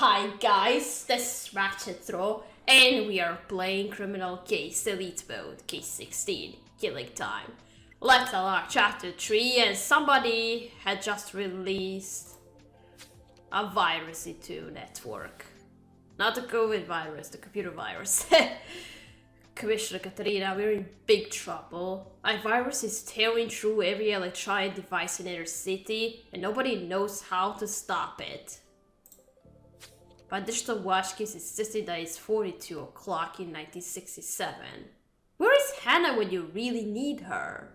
Hi guys, this is Ratchet Throw, and we are playing Criminal Case Elite Mode, Case 16, Killing Time. Let's unlock Chapter 3, and somebody had just released a virus into network. Not the COVID virus, the computer virus. Commissioner Katarina, we're in big trouble. A virus is tearing through every electronic device in our city, and nobody knows how to stop it. My digital watch keeps insisting that it's 42 o'clock in 1967. Where is Hannah when you really need her?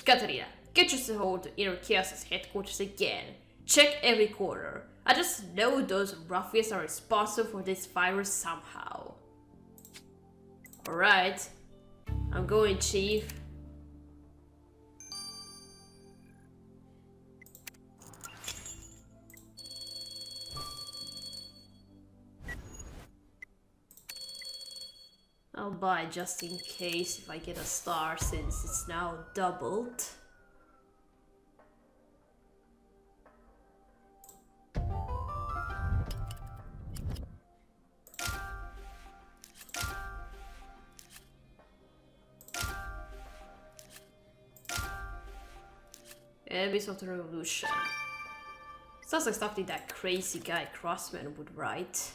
Katarina, get yourself to Inner Chaos's headquarters again. Check every corner. I just know those ruffians are responsible for this virus somehow. Alright. I'm going, Chief. I'll buy just in case if I get a star since it's now doubled. Enemies of the Revolution. Sounds like something that crazy guy Crossman would write.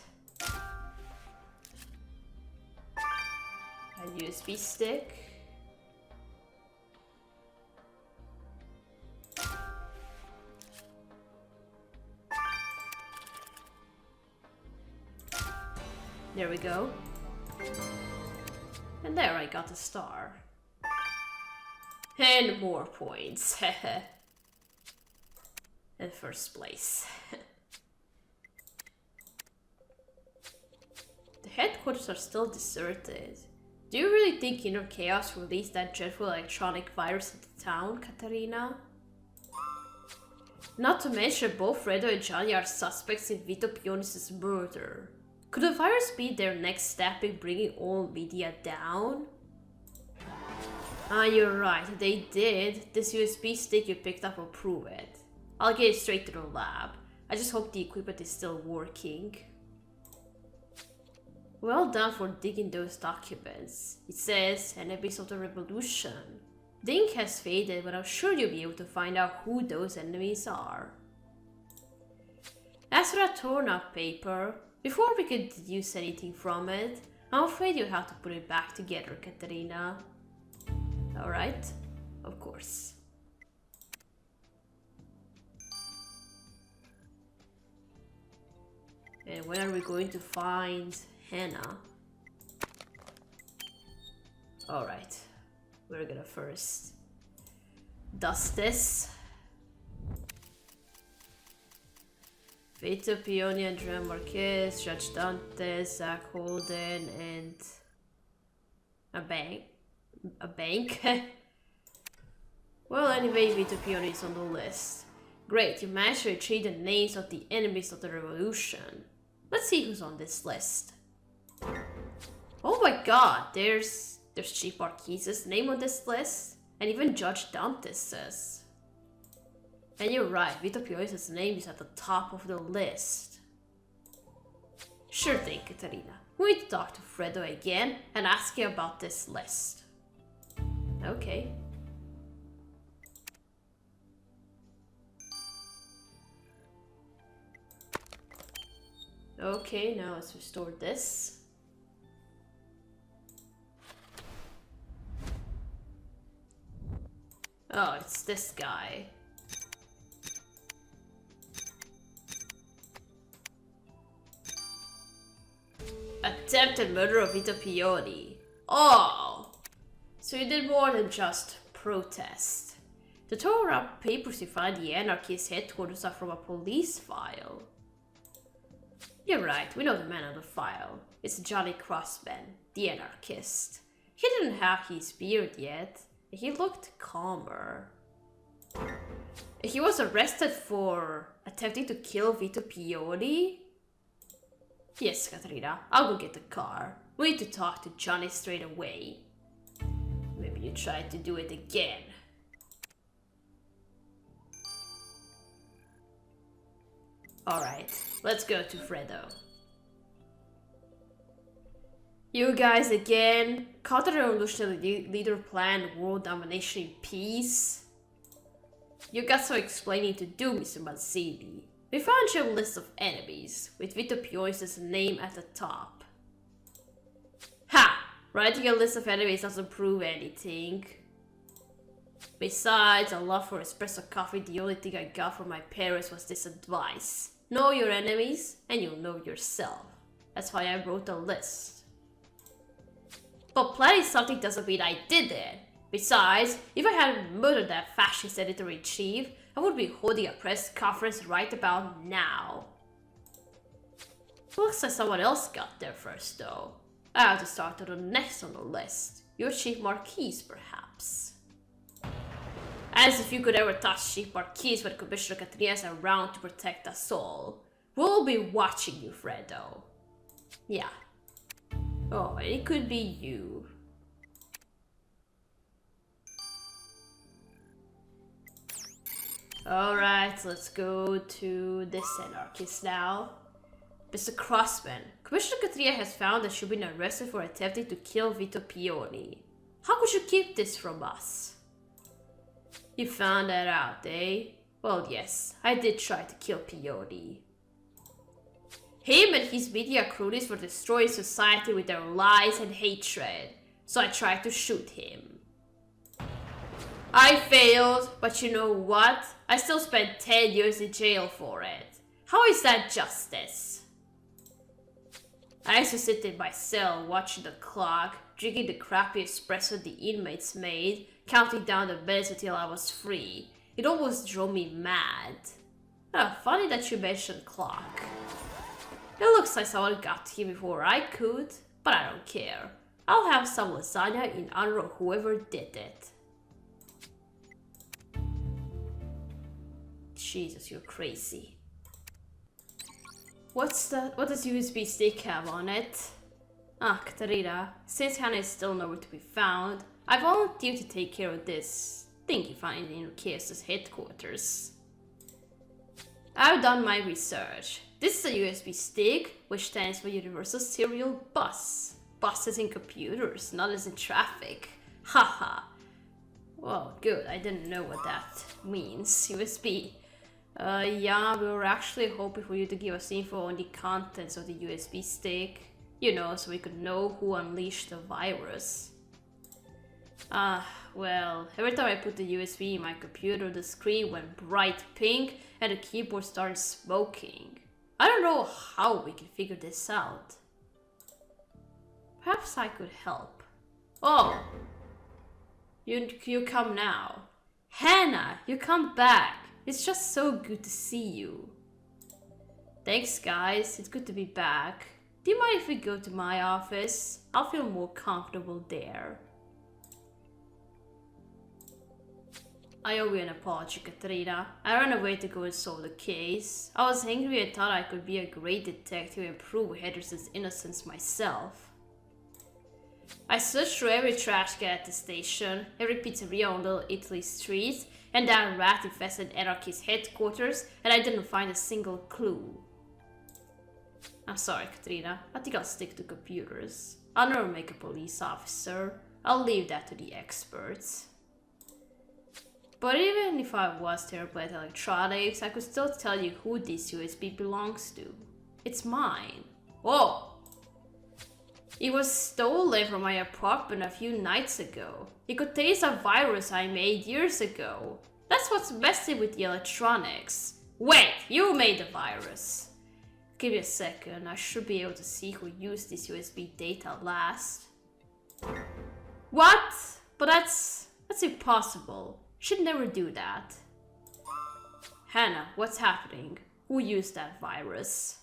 A USB stick. There we go. And there I got a star. And more points. In first place. The headquarters are still deserted. Do you really think Inner Chaos released that dreadful electronic virus into town, Katarina? Not to mention both Fredo and Johnny are suspects in Vito Pionis' murder. Could the virus be their next step in bringing all media down? Ah, you're right, they did. This USB stick you picked up will prove it. I'll get it straight to the lab. I just hope the equipment is still working. Well done for digging those documents. It says enemies of the revolution. The ink has faded, but I'm sure you'll be able to find out who those enemies are. As for that torn up paper, before we could deduce anything from it, I'm afraid you'll have to put it back together, Katarina. Alright, of course. And when are we going to find Hannah? Alright, we're gonna first dust this. Vito, Peony, Andrea Marquez, Judge Dante, Zach Holden, and a bank. A bank? Well, anyway, Vito Peony is on the list. Great, you managed to retrieve the names of the enemies of the revolution. Let's see who's on this list. Oh my god, there's Chief Marquise's name on this list, and even Judge Dante's. And you're right, Vito Pionis' name is at the top of the list. Sure thing, Katarina. We need to talk to Fredo again and ask him about this list. Okay. Okay, now let's restore this. Oh, it's this guy. Attempted murder of Vito Pioni. Oh! So you did more than just protest. The torn up papers you find at the anarchist headquarters are from a police file. You're right, we know the man on the file. It's Johnny Crossman, the anarchist. He didn't have his beard yet. He looked calmer. He was arrested for attempting to kill Vito Pioni? Yes, Katarina, I'll go get the car. We need to talk to Johnny straight away. Maybe you tried to do it again. Alright, let's go to Fredo. You guys again? Counter-revolutionary leader planned world domination in peace? You got some explaining to do, Mr. Mazzini. We found your list of enemies, with Vito Pione's name at the top. Ha! Writing a list of enemies doesn't prove anything. Besides, a love for espresso coffee, the only thing I got from my parents was this advice. Know your enemies, and you'll know yourself. That's why I wrote a list. But planning something doesn't mean I did it. Besides, if I hadn't murdered that fascist editor-in-chief, I would be holding a press conference right about now. Looks like someone else got there first though. I have to start to the next on the list. Your Chief Marquis, perhaps. As if you could ever touch Chief Marquis when Commissioner Catriina's around to protect us all. We'll be watching you, Fredo. Yeah. Oh, it could be you. Alright, let's go to this anarchist now. Mr. Crossman, Commissioner Catriina has found that you've been arrested for attempting to kill Vito Pioni. How could you keep this from us? You found that out, eh? Well, yes, I did try to kill Pioni. Him and his media cronies were destroying society with their lies and hatred, so I tried to shoot him. I failed, but you know what? I still spent 10 years in jail for it. How is that justice? I used to sit in my cell watching the clock, drinking the crappy espresso the inmates made, counting down the minutes until I was free. It almost drove me mad. Funny that you mentioned clock. It looks like someone got here before I could, but I don't care. I'll have some lasagna in honor of whoever did it. Jesus, you're crazy. What does USB stick have on it? Catarina, since Hannah is still nowhere to be found, I volunteered to take care of this thing you find in Chaos's headquarters. I've done my research. This is a USB stick, which stands for Universal Serial Bus. Bus as in computers, not as in traffic. Haha. Well, good, I didn't know what that means. USB. Yeah, we were actually hoping for you to give us info on the contents of the USB stick. You know, so we could know who unleashed the virus. Well, every time I put the USB in my computer, the screen went bright pink and the keyboard started smoking. I don't know how we can figure this out. Perhaps I could help. Oh! You come now. Hannah, you come back. It's just so good to see you. Thanks, guys. It's good to be back. Do you mind if we go to my office? I'll feel more comfortable there. I owe you an apology, Catriina. I ran away to go and solve the case. I was angry and thought I could be a great detective and prove Henderson's innocence myself. I searched through every trash can at the station, every pizzeria on Little Italy Street, and that rat-infested anarchist headquarters, and I didn't find a single clue. I'm sorry, Catriina. I think I'll stick to computers. I'll never make a police officer. I'll leave that to the experts. But even if I was terrible at electronics, I could still tell you who this USB belongs to. It's mine. Whoa! It was stolen from my apartment a few nights ago. It contains a virus I made years ago. That's what's messing with the electronics. Wait, you made the virus. Give me a second, I should be able to see who used this USB data last. What? But that's impossible. Should never do that. Hannah, what's happening? Who used that virus?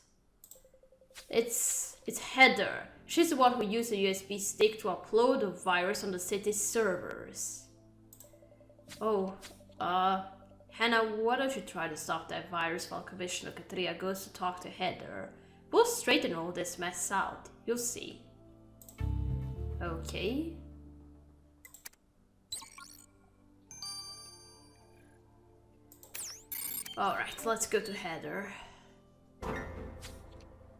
It's Heather. She's the one who used a USB stick to upload the virus on the city's servers. Oh, Hannah, why don't you try to stop that virus while Commissioner Catriina goes to talk to Heather? We'll straighten all this mess out. You'll see. Okay. Alright, let's go to Heather.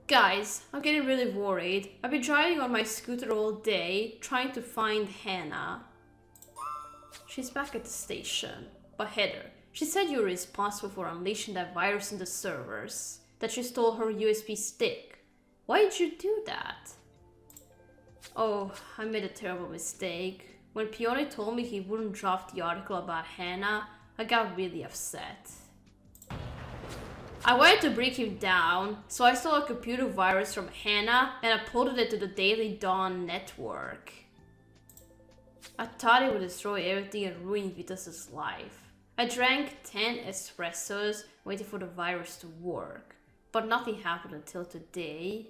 Guys, I'm getting really worried. I've been driving on my scooter all day, trying to find Hannah. She's back at the station. But Heather, she said you were responsible for unleashing that virus in the servers. That you stole her USB stick. Why did you do that? Oh, I made a terrible mistake. When Peony told me he wouldn't draft the article about Hannah, I got really upset. I wanted to bring him down, so I stole a computer virus from Hannah and uploaded it to the Daily Dawn network. I thought it would destroy everything and ruin Vito's life. I drank 10 espressos waiting for the virus to work, but nothing happened until today.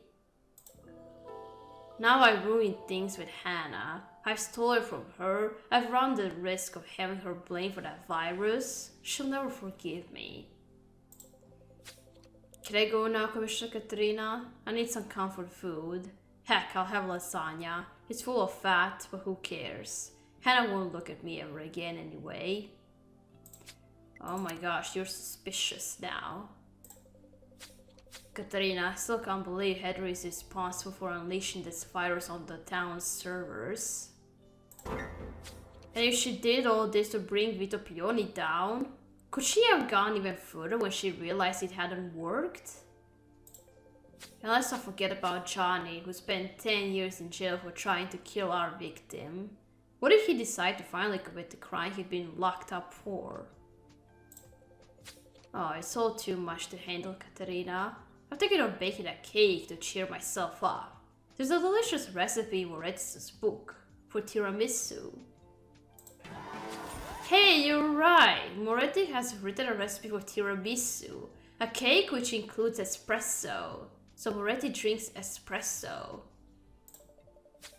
Now I ruined things with Hannah. I've stolen from her, I've run the risk of having her blamed for that virus. She'll never forgive me. Can I go now, Commissioner Katerina? I need some comfort food. Heck, I'll have lasagna. It's full of fat, but who cares? Hannah won't look at me ever again anyway. Oh my gosh, you're suspicious now. Katerina, I still can't believe Heather is responsible for unleashing this virus on the town's servers. And if she did all this to bring Vito Peony down, could she have gone even further when she realized it hadn't worked? And let's not forget about Johnny, who spent 10 years in jail for trying to kill our victim. What if he decided to finally commit the crime he'd been locked up for? Oh, it's all too much to handle, Katerina. I'm thinking of baking a cake to cheer myself up. There's a delicious recipe in Moretti's book for tiramisu. Hey, you're right! Moretti has written a recipe for tiramisu, a cake which includes espresso. So Moretti drinks espresso.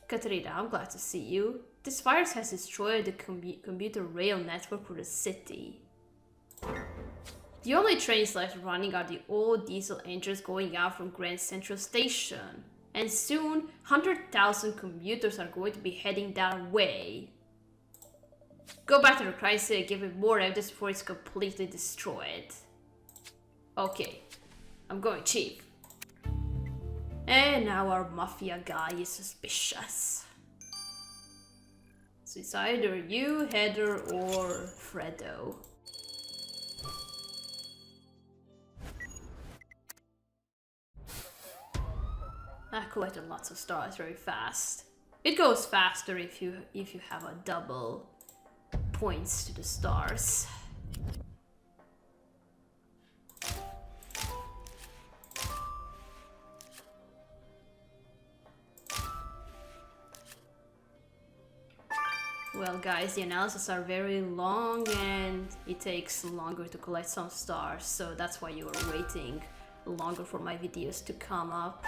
Katerina, I'm glad to see you. This virus has destroyed the commuter rail network for the city. The only trains left running are the old diesel engines going out from Grand Central Station. And soon, 100,000 commuters are going to be heading that way. Go back to the crime scene and give it more evidence before it's completely destroyed. Okay, I'm going cheap. And now our mafia guy is suspicious. So it's either you, Heather, or Fredo. I collected lots of stars very fast. It goes faster if you have a double points to the stars. Well guys, the analyses are very long and it takes longer to collect some stars, so that's why you are waiting longer for my videos to come up.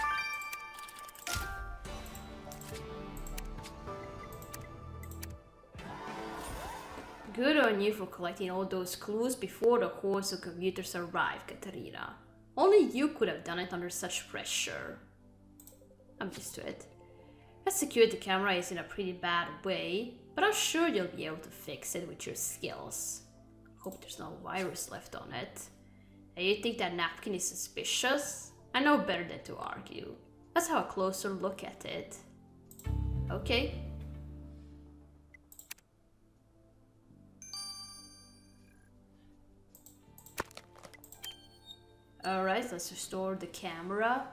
Good on you for collecting all those clues before the hordes of commuters arrived, Katerina. Only you could have done it under such pressure. I'm used to it. That security camera is in a pretty bad way, but I'm sure you'll be able to fix it with your skills. Hope there's no virus left on it. And you think that napkin is suspicious? I know better than to argue. Let's have a closer look at it. Okay. Alright, let's restore the camera.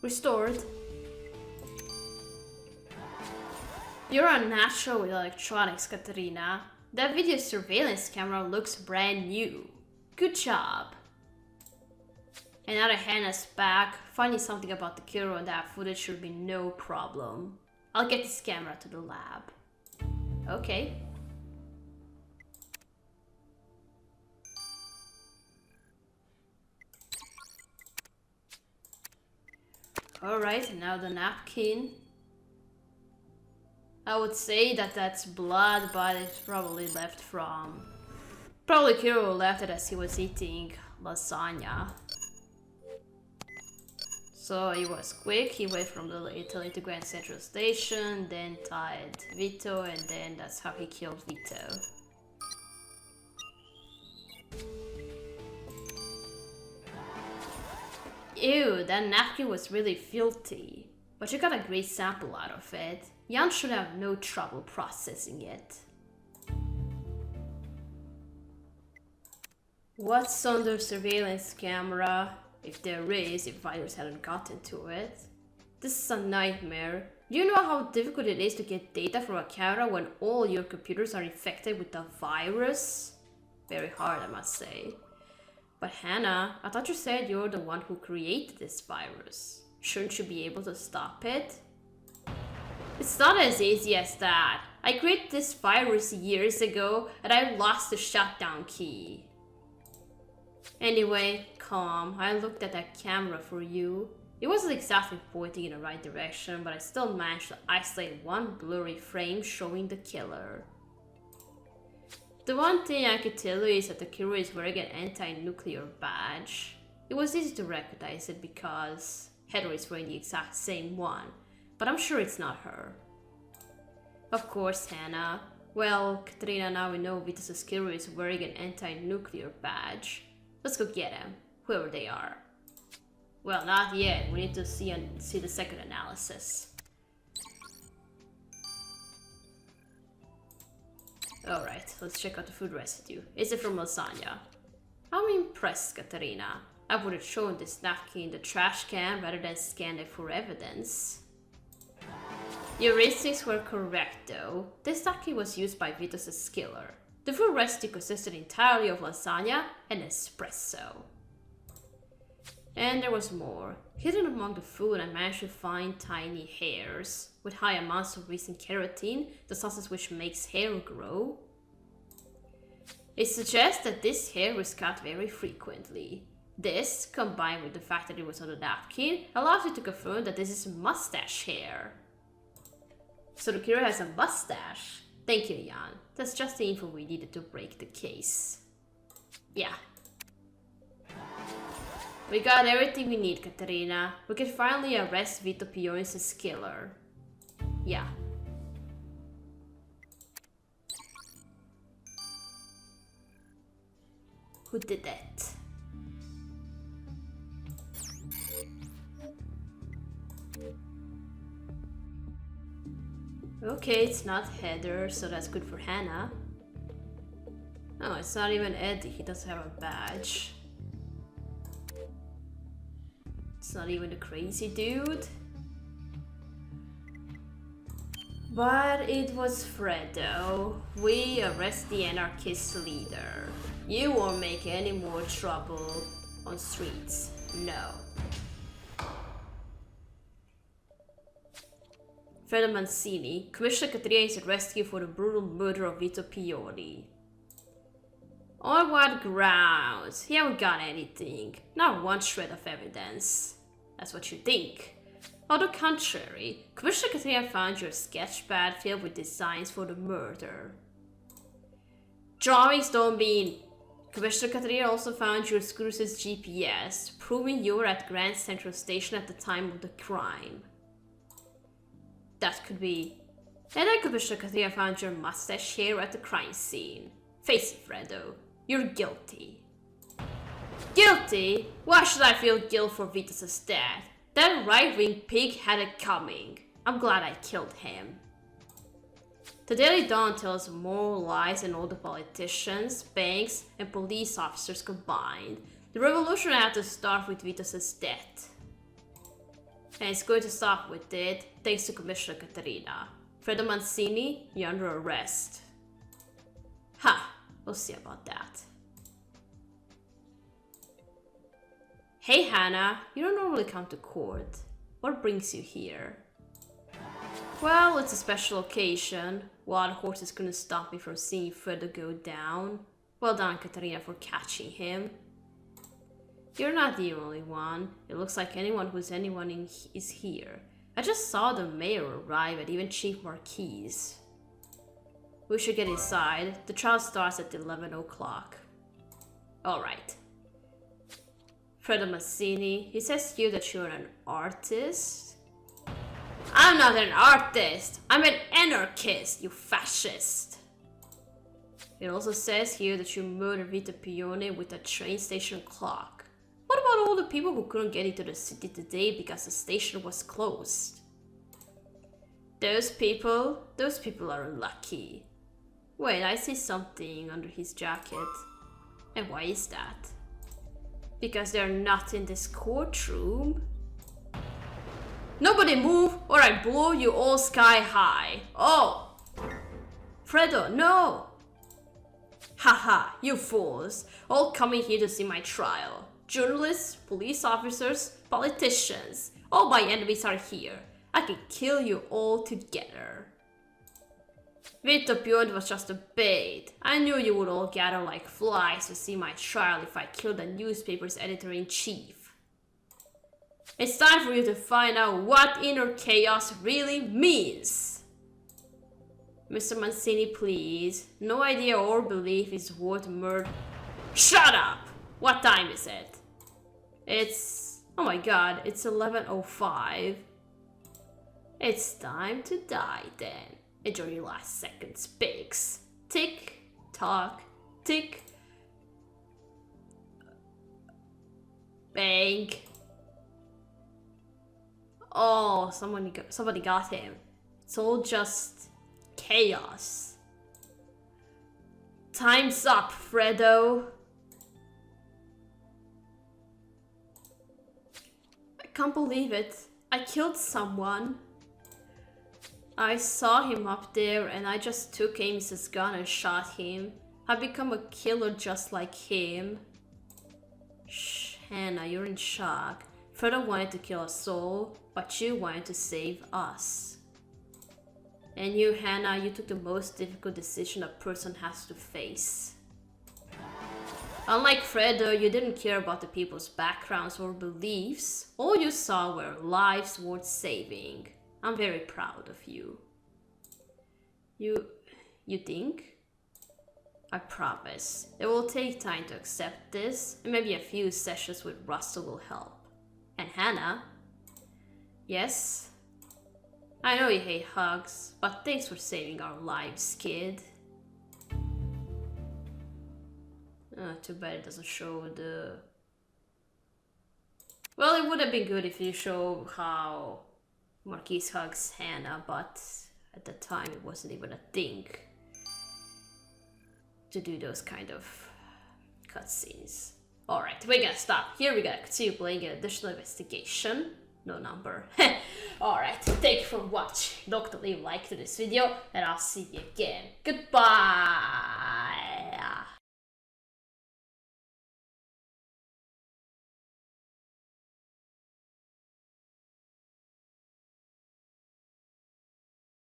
Restored. You're unnatural with electronics, Katerina. That video surveillance camera looks brand new. Good job. And now that Hannah's back, finding something about the killer on that footage should be no problem. I'll get this camera to the lab. Okay. Alright, now the napkin. I would say that that's blood, but it's probably left from... Probably Kiro left it as he was eating lasagna. So he was quick, he went from Little Italy to Grand Central Station, then tied Vito, and then that's how he killed Vito. Ew, that napkin was really filthy. But you got a great sample out of it. Jan should have no trouble processing it. What's on the surveillance camera? If there is, if virus hadn't gotten to it. This is a nightmare. Do you know how difficult it is to get data from a camera when all your computers are infected with the virus? Very hard, I must say. But Hannah, I thought you said you're the one who created this virus. Shouldn't you be able to stop it? It's not as easy as that. I created this virus years ago and I lost the shutdown key. Anyway, calm. I looked at that camera for you. It wasn't exactly pointing in the right direction, but I still managed to isolate one blurry frame showing the killer. The one thing I could tell you is that the killer is wearing an anti-nuclear badge. It was easy to recognize it because Heather is wearing the exact same one, but I'm sure it's not her. Of course, Hannah. Well, Katrina, now we know Vito's killer is wearing an anti-nuclear badge. Let's go get him, whoever they are. Well, not yet. We need to see the second analysis. Alright, let's check out the food residue. Is it from lasagna? I'm impressed, Katarina. I would have shown this napkin in the trash can rather than scanned it for evidence. Your instincts were correct though. This napkin was used by Vito's killer. The food residue consisted entirely of lasagna and espresso. And there was more. Hidden among the food, I managed to find tiny hairs with high amounts of recent keratin, the substance which makes hair grow. It suggests that this hair was cut very frequently. This, combined with the fact that it was on the napkin, allows you to confirm that this is mustache hair. So the killer has a mustache. Thank you, Jan. That's just the info we needed to break the case. Yeah. We got everything we need, Katerina. We can finally arrest Vito Pionis' killer. Yeah. Who did that? Okay, it's not Heather, so that's good for Hannah. Oh, it's not even Eddie, he doesn't have a badge. It's not even the crazy dude. But it was Fredo. We arrest the anarchist leader. You won't make any more trouble on streets. No. Fredo Mancini, Commissioner Catriona is arresting you for the brutal murder of Vito Pioli. On what grounds? You haven't got anything. Not one shred of evidence. That's what you think. On the contrary, Commissioner Catriona found your sketchpad filled with designs for the murder. Drawings don't mean... Commissioner Catriona also found your scooter's GPS, proving you were at Grand Central Station at the time of the crime. That could be... And then Commissioner Catriona found your mustache hair at the crime scene. Face it, Fredo. You're guilty. Guilty? Why should I feel guilt for Vito's death? That right-wing pig had it coming. I'm glad I killed him. The Daily Dawn tells more lies than all the politicians, banks, and police officers combined. The revolution had to start with Vito's death. And it's going to stop with it, thanks to Commissioner Caterina. Fredo Mancini, you're under arrest. Ha! We'll see about that. Hey Hannah, you don't normally come to court. What brings you here? Well, it's a special occasion. Wild horses couldn't stop me from seeing Fredo go down. Well done, Katarina, for catching him. You're not the only one. It looks like anyone is here. I just saw the mayor arrive and even Chief Marquis. We should get inside. The trial starts at 11 o'clock. Alright. Fredo Mazzini, he says here that you're an artist. I'm not an artist. I'm an anarchist, you fascist. It also says here that you murdered Vito Pione with a train station clock. What about all the people who couldn't get into the city today because the station was closed? Those people are lucky. Wait, I see something under his jacket. And why is that? Because they're not in this courtroom. Nobody move or I blow you all sky high. Oh! Fredo, no! Haha, you fools. All coming here to see my trial. Journalists, police officers, politicians. All my enemies are here. I can kill you all together. Vito Pione was just a bait. I knew you would all gather like flies to see my trial if I killed the newspaper's editor-in-chief. It's time for you to find out what inner chaos really means. Mr. Mancini, please. No idea or belief is worth murder. Shut up! What time is it? It's... oh my god, it's 11:05. It's time to die then. Enjoy your last seconds, pigs. Tick, tock, tick. Bang. Oh, somebody got him. It's all just chaos. Time's up, Fredo. I can't believe it. I killed someone. I saw him up there and I just took Amos's gun and shot him. I've become a killer just like him. Shh, Hannah, you're in shock. Fredo wanted to kill us all, but you wanted to save us. And you, Hannah, you took the most difficult decision a person has to face. Unlike Fredo, you didn't care about the people's backgrounds or beliefs. All you saw were lives worth saving. I'm very proud of you. You think? I promise. It will take time to accept this, and maybe a few sessions with Russell will help. And Hannah? Yes? I know you hate hugs, but thanks for saving our lives, kid. Too bad it doesn't show the... Well, it would have been good if you show how Marquise hugs Hannah, but at the time it wasn't even a thing to do those kind of cutscenes. Alright, we're gonna stop here. We're gonna continue playing an additional investigation. No number. Alright, thank you for watching. Don't leave a like to this video, and I'll see you again. Goodbye!